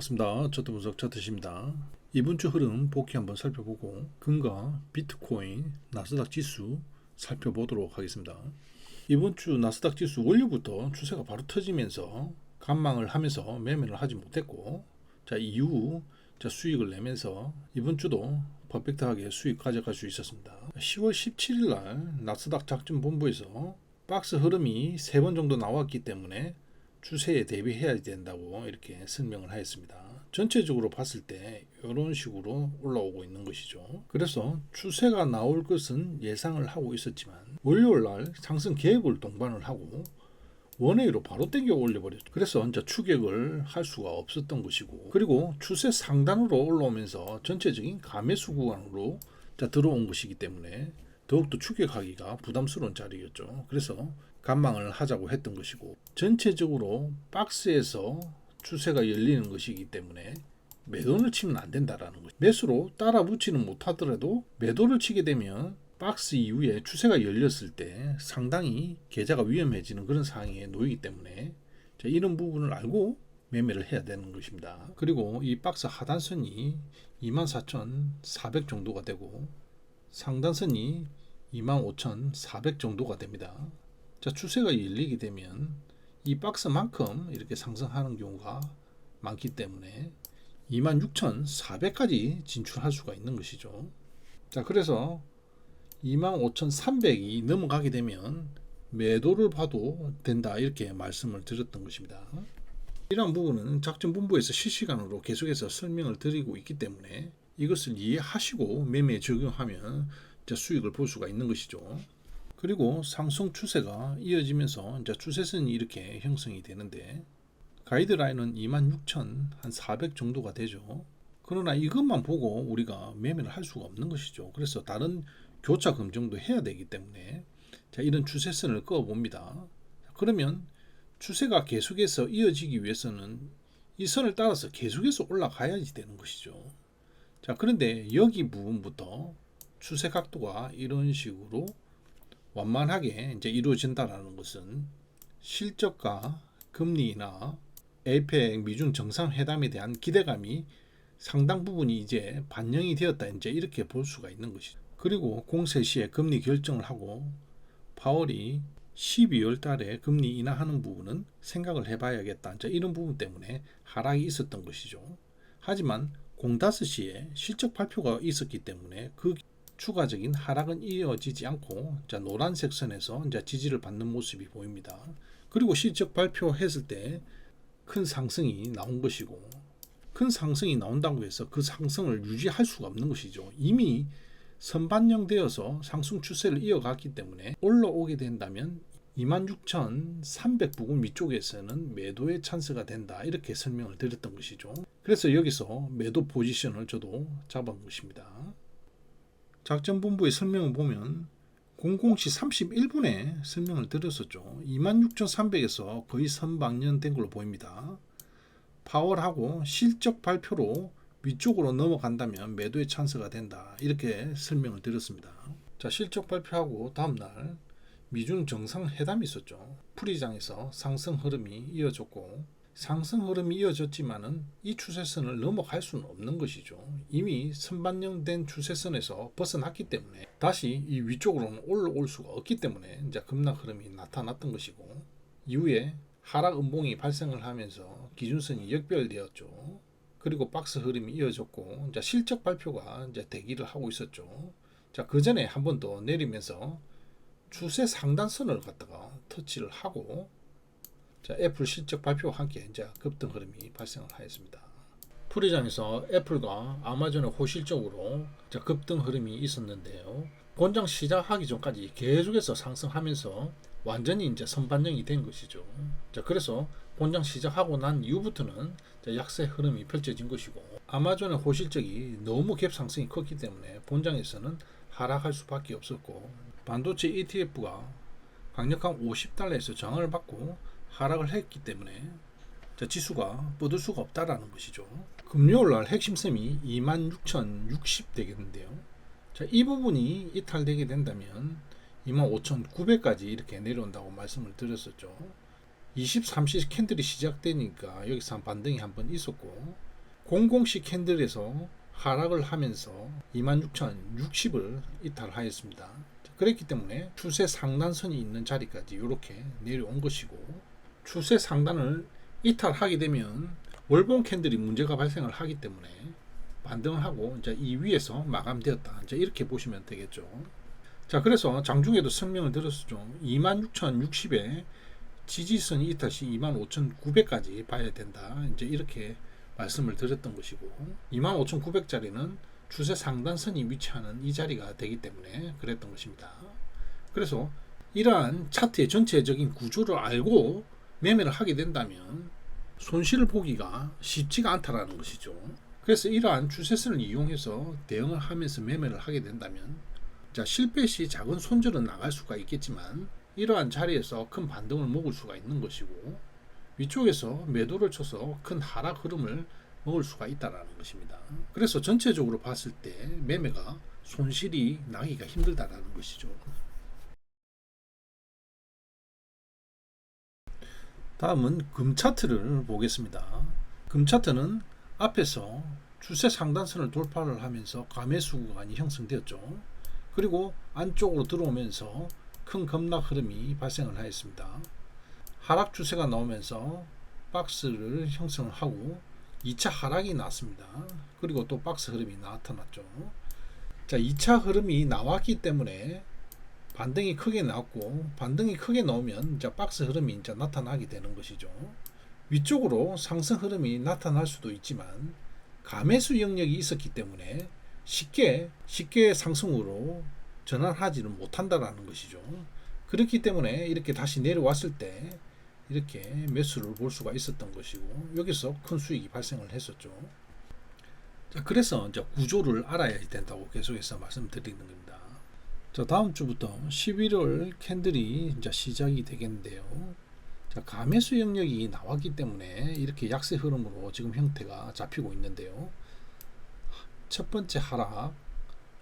반갑습니다. 차트 분석 차트입니다. 이번 주 흐름 복귀 한번 살펴보고 금과 비트코인, 나스닥 지수 살펴보도록 하겠습니다. 이번 주 나스닥 지수 원료부터 추세가 바로 터지면서 간망을 하면서 매매를 하지 못했고, 이후 수익을 내면서 이번 주도 퍼펙트하게 수익 가져갈 수 있었습니다. 10월 17일 날 나스닥 작전 본부에서 박스 흐름이 3번 정도 나왔기 때문에 추세에 대비해야 된다고 이렇게 설명을 하였습니다. 전체적으로 봤을 때 이런 식으로 올라오고 있는 것이죠. 그래서 추세가 나올 것은 예상을 하고 있었지만 월요일 날 상승 계획을 동반을 하고 원웨이로 바로 땡겨 올려버렸죠. 그래서 이제 추격을 할 수가 없었던 것이고, 그리고 추세 상단으로 올라오면서 전체적인 가매수 구간으로 들어온 것이기 때문에 더욱더 추격하기가 부담스러운 자리였죠. 그래서 간망을 하자고 했던 것이고, 전체적으로 박스에서 추세가 열리는 것이기 때문에 매도를 치면 안 된다라는 거죠. 매수로 따라 붙지는 못하더라도 매도를 치게 되면 박스 이후에 추세가 열렸을 때 상당히 계좌가 위험해지는 그런 상황에 놓이기 때문에 이런 부분을 알고 매매를 해야 되는 것입니다. 그리고 이 박스 하단선이 24,400 정도가 되고 상단선이 25,400 정도가 됩니다. 추세가 열리게 되면 이 박스만큼 이렇게 상승하는 경우가 많기 때문에 26,400까지 진출할 수가 있는 것이죠. 그래서 25,300이 넘어가게 되면 매도를 봐도 된다, 이렇게 말씀을 드렸던 것입니다. 이러한 부분은 작전본부에서 실시간으로 계속해서 설명을 드리고 있기 때문에 이것을 이해하시고 매매에 적용하면 수익을 볼 수가 있는 것이죠. 그리고 상승 추세가 이어지면서 추세선이 이렇게 형성이 되는데 가이드라인은 26,400 정도가 되죠. 그러나 이것만 보고 우리가 매매를 할 수가 없는 것이죠. 그래서 다른 교차 검증도 해야 되기 때문에 이런 추세선을 그어 봅니다. 그러면 추세가 계속해서 이어지기 위해서는 이 선을 따라서 계속해서 올라가야지 되는 것이죠. 그런데 여기 부분부터 추세 각도가 이런 식으로 완만하게 이루어진다는 것은 실적과 금리 인하, APEC 미중 정상회담에 대한 기대감이 상당 부분이 이제 반영이 되었다, 이렇게 볼 수가 있는 것이죠. 그리고 공세 시에 금리 결정을 하고 파월이 12월 달에 금리 인하하는 부분은 생각을 해봐야겠다, 이런 부분 때문에 하락이 있었던 것이죠. 하지만 05시에 실적 발표가 있었기 때문에 그 추가적인 하락은 이어지지 않고 노란색 선에서 지지를 받는 모습이 보입니다. 그리고 실적 발표했을 때 큰 상승이 나온 것이고, 큰 상승이 나온다고 해서 그 상승을 유지할 수가 없는 것이죠. 이미 선반영되어서 상승 추세를 이어갔기 때문에 올라오게 된다면 26,300 부근 위쪽에서는 매도의 찬스가 된다, 이렇게 설명을 드렸던 것이죠. 그래서 여기서 매도 포지션을 저도 잡은 것입니다. 작전본부의 설명을 보면 00시 31분에 설명을 드렸었죠. 26,300에서 거의 선방연된 걸로 보입니다. 파월하고 실적 발표로 위쪽으로 넘어간다면 매도의 찬스가 된다, 이렇게 설명을 드렸습니다. 실적 발표하고 다음날 미중 정상회담이 있었죠. 풀이장에서 상승 흐름이 이어졌고, 상승 흐름이 이어졌지만은 이 추세선을 넘어갈 수는 없는 것이죠. 이미 선반영된 추세선에서 벗어났기 때문에 다시 이 위쪽으로는 올라올 수가 없기 때문에 급락 흐름이 나타났던 것이고, 이후에 하락 음봉이 발생을 하면서 기준선이 역별되었죠. 그리고 박스 흐름이 이어졌고 실적 발표가 대기를 하고 있었죠. 그 전에 한 번 더 내리면서 추세 상단선을 갖다가 터치를 하고 애플 실적 발표와 함께 급등 흐름이 발생을 하였습니다. 풀이장에서 애플과 아마존의 호실적으로 급등 흐름이 있었는데요. 본장 시작하기 전까지 계속해서 상승하면서 완전히 선반영이 된 것이죠. 그래서 본장 시작하고 난 이후부터는 약세 흐름이 펼쳐진 것이고, 아마존의 호실적이 너무 갭 상승이 컸기 때문에 본장에서는 하락할 수밖에 없었고, 반도체 ETF가 강력한 50달러에서 저항을 받고 하락을 했기 때문에 지수가 뻗을 수가 없다라는 것이죠. 금요일날 핵심섬이 26,060 되겠는데요. 이 부분이 이탈되게 된다면 25,900까지 이렇게 내려온다고 말씀을 드렸었죠. 23시 캔들이 시작되니까 여기서 반등이 한번 있었고, 00시 캔들에서 하락을 하면서 26,060을 이탈하였습니다. 그랬기 때문에 추세 상단선이 있는 자리까지 이렇게 내려온 것이고, 추세 상단을 이탈하게 되면 월봉 캔들이 문제가 발생을 하기 때문에 반등을 하고 이제 이 위에서 마감되었다, 이제 이렇게 보시면 되겠죠. 자, 그래서 장중에도 설명을 드렸었죠. 26,060에 지지선이 이탈 시 25,900까지 봐야 된다, 이제 이렇게 말씀을 드렸던 것이고, 25,900짜리는 추세 상단선이 위치하는 이 자리가 되기 때문에 그랬던 것입니다. 그래서 이러한 차트의 전체적인 구조를 알고 매매를 하게 된다면 손실을 보기가 쉽지가 않다라는 것이죠. 그래서 이러한 추세선을 이용해서 대응을 하면서 매매를 하게 된다면, 자, 실패 시 작은 손절은 나갈 수가 있겠지만 이러한 자리에서 큰 반등을 먹을 수가 있는 것이고, 위쪽에서 매도를 쳐서 큰 하락 흐름을 먹을 수가 있다라는 것입니다. 그래서 전체적으로 봤을 때 매매가 손실이 나기가 힘들다라는 것이죠. 다음은 금 차트를 보겠습니다. 금 차트는 앞에서 추세 상단선을 돌파를 하면서 가매수 구간이 형성되었죠. 그리고 안쪽으로 들어오면서 큰 급락 흐름이 발생을 하였습니다. 하락 추세가 나오면서 박스를 형성을 하고 2차 하락이 나왔습니다. 그리고 또 박스 흐름이 나타났죠. 자, 2차 흐름이 나왔기 때문에 반등이 크게 나왔고, 반등이 크게 나오면 이제 박스 흐름이 이제 나타나게 되는 것이죠. 위쪽으로 상승 흐름이 나타날 수도 있지만 가매수 영역이 있었기 때문에 쉽게 상승으로 전환하지는 못한다라는 것이죠. 그렇기 때문에 이렇게 다시 내려왔을 때 이렇게 매수를 볼 수가 있었던 것이고, 여기서 큰 수익이 발생을 했었죠. 자, 그래서 이제 구조를 알아야 된다고 계속해서 말씀드리는 겁니다. 자, 다음 주부터 11월 캔들이 이제 시작이 되겠는데요. 자, 가매수 영역이 나왔기 때문에 이렇게 약세 흐름으로 지금 형태가 잡히고 있는데요. 첫 번째 하락,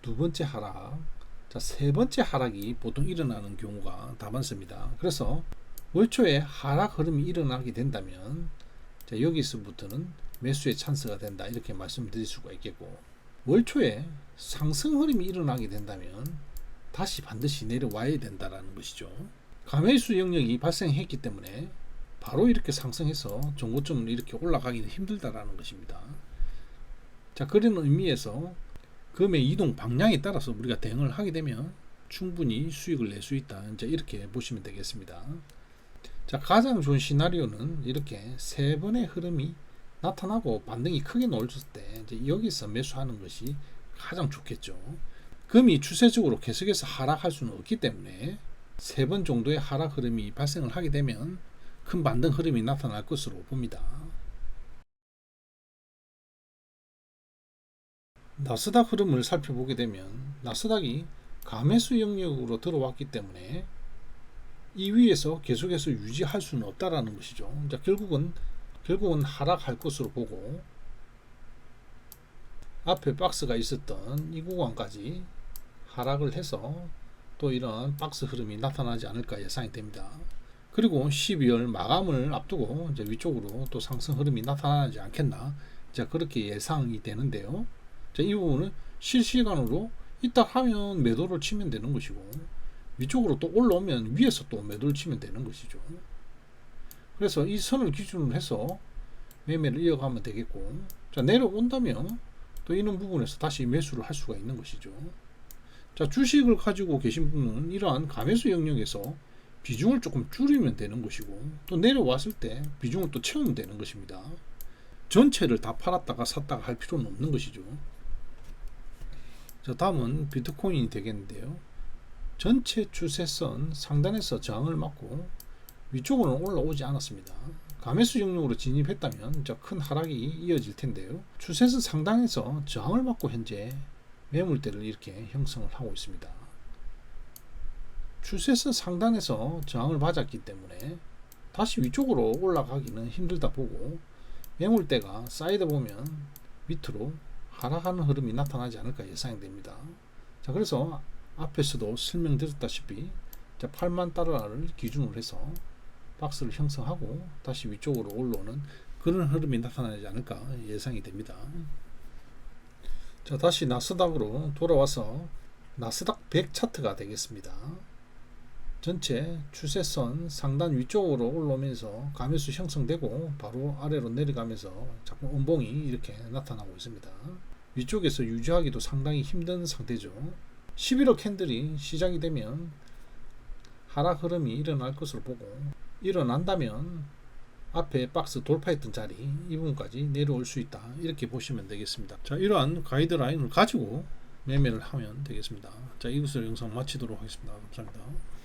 두 번째 하락, 자, 세 번째 하락이 보통 일어나는 경우가 다 많습니다. 그래서 월초에 하락 흐름이 일어나게 된다면, 자, 여기서부터는 매수의 찬스가 된다, 이렇게 말씀드릴 수가 있겠고, 월초에 상승 흐름이 일어나게 된다면 다시 반드시 내려와야 된다라는 것이죠. 가매수 영역이 발생했기 때문에 바로 이렇게 상승해서 정고점을 이렇게 올라가기는 힘들다라는 것입니다. 자, 그런 의미에서 금의 이동 방향에 따라서 우리가 대응을 하게 되면 충분히 수익을 낼 수 있다, 이제 이렇게 보시면 되겠습니다. 자, 가장 좋은 시나리오는 이렇게 세 번의 흐름이 나타나고 반등이 크게 나왔을 때 이제 여기서 매수하는 것이 가장 좋겠죠. 금이 추세적으로 계속해서 하락할 수는 없기 때문에 세 번 정도의 하락 흐름이 발생을 하게 되면 큰 반등 흐름이 나타날 것으로 봅니다. 나스닥 흐름을 살펴보게 되면 나스닥이 가매수 영역으로 들어왔기 때문에 이 위에서 계속해서 유지할 수는 없다라는 것이죠. 이제 결국은 하락할 것으로 보고, 앞에 박스가 있었던 이 구간까지 하락을 해서 또 이런 박스 흐름이 나타나지 않을까 예상이 됩니다. 그리고 12월 마감을 앞두고 이제 위쪽으로 또 상승 흐름이 나타나지 않겠나, 자, 그렇게 예상이 되는데요. 자, 이 부분은 실시간으로 이따 하면 매도를 치면 되는 것이고, 위쪽으로 또 올라오면 위에서 또 매도를 치면 되는 것이죠. 그래서 이 선을 기준으로 해서 매매를 이어가면 되겠고, 자, 내려온다면 또 이런 부분에서 다시 매수를 할 수가 있는 것이죠. 자, 주식을 가지고 계신 분은 이러한 가매수 영역에서 비중을 조금 줄이면 되는 것이고, 또 내려왔을 때 비중을 또 채우면 되는 것입니다. 전체를 다 팔았다가 샀다가 할 필요는 없는 것이죠. 자, 다음은 비트코인이 되겠는데요. 전체 추세선 상단에서 저항을 맞고 위쪽으로는 올라오지 않았습니다. 가매수 영역으로 진입했다면 큰 하락이 이어질 텐데요. 추세선 상단에서 저항을 맞고 현재 매물대를 이렇게 형성을 하고 있습니다. 추세선 상단에서 저항을 맞았기 때문에 다시 위쪽으로 올라가기는 힘들다 보고, 매물대가 쌓이다 보면 밑으로 하락하는 흐름이 나타나지 않을까 예상이 됩니다. 자, 그래서 앞에서도 설명드렸다시피 8만 달러를 기준으로 해서 박스를 형성하고 다시 위쪽으로 올라오는 그런 흐름이 나타나지 않을까 예상이 됩니다. 자, 다시 나스닥으로 돌아와서 나스닥 100 차트가 되겠습니다. 전체 추세선 상단 위쪽으로 올라오면서 가면수 형성되고 바로 아래로 내려가면서 자꾸 음봉이 이렇게 나타나고 있습니다. 위쪽에서 유지하기도 상당히 힘든 상태죠. 11월 캔들이 시작이 되면 하락 흐름이 일어날 것으로 보고, 일어난다면 앞에 박스 돌파했던 자리 이 부분까지 내려올 수 있다, 이렇게 보시면 되겠습니다. 자, 이러한 가이드라인을 가지고 매매를 하면 되겠습니다. 자, 이것으로 영상 마치도록 하겠습니다. 감사합니다.